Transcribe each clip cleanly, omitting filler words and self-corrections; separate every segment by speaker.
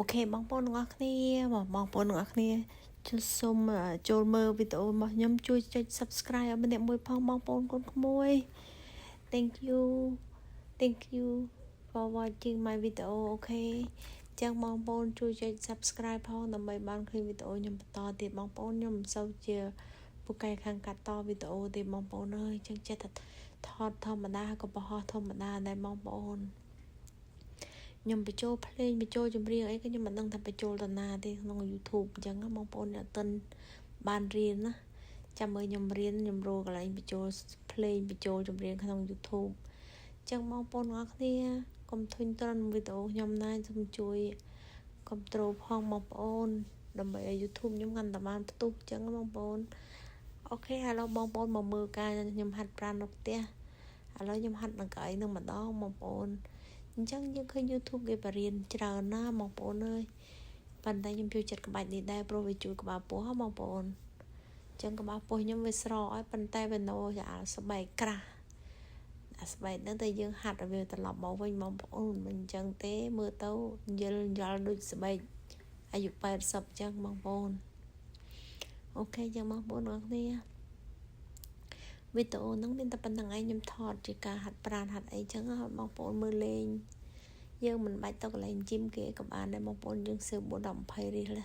Speaker 1: Ok bong bồn ngọc nia bong bồn ngọc nia cho xômចូលមើលវីដេអូរបស់ខ្ញុំជួយចុច subscribe ឲ្យម្នាក់មួយផងបងប្អូនកូនក្មួយ thank you for watching my video អូខេចឹងបងប្អូនជួយចុច subscribe ផងដើម្បីបានឃើញវីដេអូខ្ញុំបន្តទៀតបងប្អូនខ្ញុំមិនសូវជាពូកែខាងកាត់តវីដេអូទេបងប្អូនអើយចឹងចេះតែថតធម្មតាក៏បង្ហោះធម្មតាដែរបងប្អូនខ្ញុំបញ្ចូលភ្លេងបញ្ចូលចម្រៀងអីក៏ខ្ញុំមិនដឹងថាបញ្ចូលទៅណាទេក្នុង YouTube អញ្ចឹងបងប្អូនអ្នកតិនបានរៀនណាចាំមើលខ្ញុំរៀនខ្ញុំរកកន្លែងបញ្ចូលភ្លេងបញ្ចូលចម្រៀងក្នុង YouTube អញ្ចឹងបងប្អូនទាំងអស់គ្នាកុំធុញទ្រាន់វីដេអូខ្ញុំណាសូមជួយគ្រប់ត្រូលផងបងប្អូនដើម្បីឲ្យ YouTube ខ្ញុំកាន់តែបានផ្ទុះអញ្ចឹងបងប្អូនអូខេឥឡូវបងប្អូនមកមើលការខ្ញុំហាត់ប្រាណនៅផ្ទះឥឡូវខ្ញុំហាត់នឹងកៅអីនឹងម្ដងបងប្អូនអញ្ចឹងយើងឃើញ YouTube គេបរៀនច្រើនណាស់បងប្អូនអើយប៉ុន្តែខ្ញុំចូលចិត្តក្បាច់នេះដែរព្រោះវាជួយក្បាលពោះបងប្អូនអញ្ចឹងក្បាលពោះខ្ញុំវាស្រកហើយប៉ុន្តែវានៅអាស្បែកក្រាស់អាស្បែកហ្នឹងតែយើងហាត់ឲ្យវាត្រឡប់មកវិញបងប្អូនមិនអញ្ចឹងទេមើលទៅយល់ដូចស្បែកអាយុ80អញ្ចឹងបងប្អូនអូខេចឹងបងប្អូនអរគ្នាវីដេអូហ្នឹងមានតែប៉ុណ្្នឹងឯងខ្ញុំថតជាការហាត់ប្រាណហាត់អីចឹងបងប្អូនមើលលេងយើងមិនបាច់ទៅកន្លែងជីមគេក៏បានដែរបងប្អូនយើងសើ4 10 20រៀល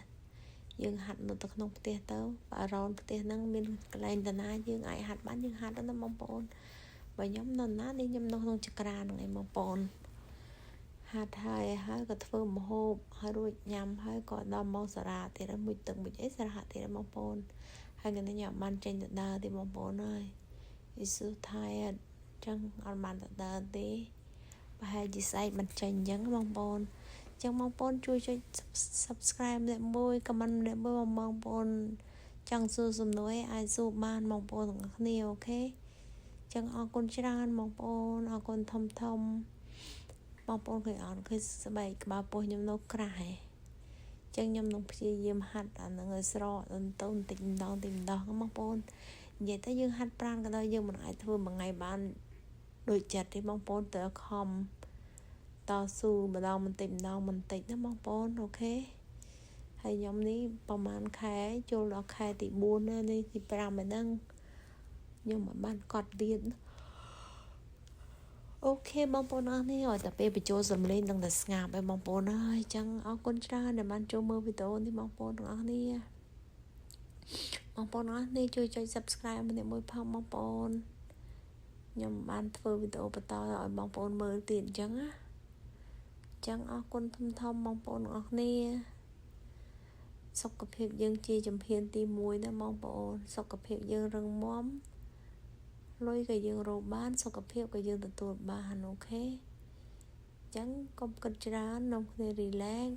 Speaker 1: យើងហាត់នៅទៅក្នុងផ្ទះទៅបើរ៉ោនផ្ទះហ្នឹងមានកន្លែងតាណាយើងអាចហាត់បានយើងហាត់ណាបងប្អូនបើខ្ញុំនៅណានេះខ្ញុំនៅក្នុងចក្រាហ្នឹងឯងបងប្អូនហាត់ហើយក៏ធ្វើម្ហូបហើយរួចញ៉ាំហើយក៏ដល់ម៉ោងសារ៉ាទៀតហើយមួយទឹកមួយអីសារ៉ាទៀតបងប្អូនហើយខ្ញុំញ៉ាំបានចេញទៅដើរទេបងប្អូនអើយIt's so tired ចឹងអត់បានទៅដើរទេប្រហែលជាស្អែកមិនចេញអញ្ចឹងបងប្អូនចឹងបងប្អូនជួយចុច subscribe ម្នាក់មួយ comment ម្នាក់មួយបងប្អូនចង់សួរសំណួរអីអាចសួរបានបងប្អូនទាំងអស់គ្នាអូខេចឹងអរគុណច្រើនបងប្អូនអរគុណធំបងប្អូនឃើញអត់ឃើញស្បែកក្បាលពោះខ្ញុំនៅក្រាស់ហ៎ចឹងខ្ញុំនឹងព្យាយាមហាត់អាហ្នឹងឲ្យស្រកទៅបន្តិចម្ដងបងប្អូននិយាយទៅយើងហាត់ប្រាណក៏ដោយយើងមិនអាចធ្វើមួយថ្ងៃបានដូចចិត្តទេបងប្អូនតើខំតស៊ូម្ដងបន្តិចណាបងប្អូនអូខេហើយខ្ញុំនេះប្រហែលខែចូលដល់ខែទី4ណានេះទី5ហ្នឹងខ្ញុំមិនបានកត់ទៀតអូខេបងប្អូនអរនេះឲ្យតែពេលបញ្ចូលសំឡេងនឹងតែស្ងាត់ហើយបងប្អូនអើយចឹងអរគុណច្រើនដែលបានចូលមើលវីដេអូនេះបងប្អូនទាំងអស់គ្នាបងប្អូនអរនេះជួយចុច subscribe ម្នាក់មួយផងបងប្អូនខ្ញុំបានធ្វើវីដេអូបន្តឲ្យបងប្អូនមើលទៀតអញ្ចឹងណាចឹងអរគុណធំបងប្អូនទាំងអស់គ្នាសុខភាពយើងជាជំហានទី1ណាបងប្អូនសុខភាពយើងរឹងមាំលុយក៏យើងរកបានសុខភាពក៏យើងទទួលបានអូខេចឹងកុំគិតច្រើននាំគ្នា relax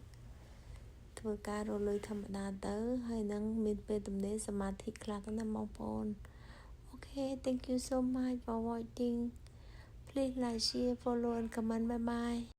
Speaker 1: ធ្វើការរកលុយធម្មតាទៅហើយនឹងមានពេលទំនេរសមាធិខ្លះទៅណាបងប្អូនអូខេ thank you so much for watching please like share follow and comment bye bye